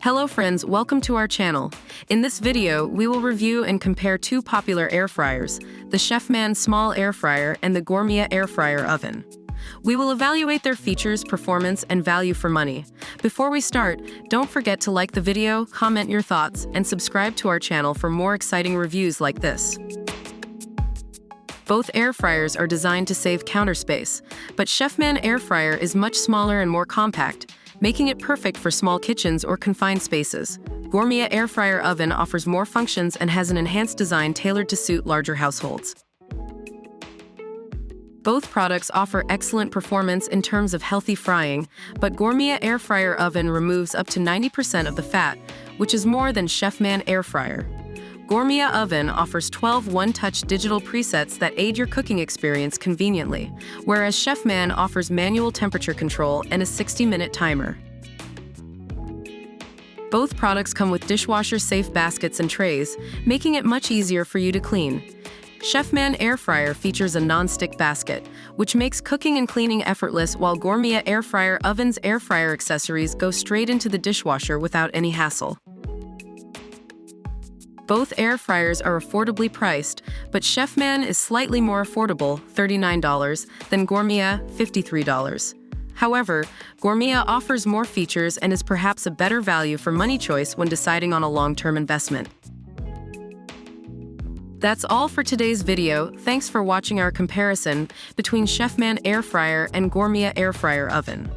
Hello friends, welcome to our channel. In this video, we will review and compare two popular air fryers, the CHEFMAN Small Air Fryer and the Gourmia Air Fryer Oven. We will evaluate their features, performance, and value for money. Before we start, don't forget to like the video, comment your thoughts, and subscribe to our channel for more exciting reviews like this. Both air fryers are designed to save counter space, but CHEFMAN Air Fryer is much smaller and more compact, making it perfect for small kitchens or confined spaces. Gourmia Air Fryer Oven offers more functions and has an enhanced design tailored to suit larger households. Both products offer excellent performance in terms of healthy frying, but Gourmia Air Fryer Oven removes up to 90% of the fat, which is more than CHEFMAN Air Fryer. Gourmia Oven offers 12 one-touch digital presets that aid your cooking experience conveniently, whereas CHEFMAN offers manual temperature control and a 60-minute timer. Both products come with dishwasher-safe baskets and trays, making it much easier for you to clean. CHEFMAN Air Fryer features a non-stick basket, which makes cooking and cleaning effortless, while Gourmia Air Fryer Oven's air fryer accessories go straight into the dishwasher without any hassle. Both air fryers are affordably priced, but CHEFMAN is slightly more affordable, $39, than Gourmia, $53. However, Gourmia offers more features and is perhaps a better value for money choice when deciding on a long-term investment. That's all for today's video. Thanks for watching our comparison between CHEFMAN Air Fryer and Gourmia Air Fryer Oven.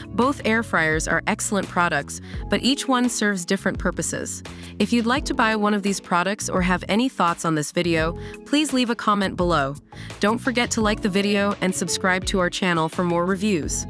Both air fryers are excellent products, but each one serves different purposes. If you'd like to buy one of these products or have any thoughts on this video, please leave a comment below. Don't forget to like the video and subscribe to our channel for more reviews.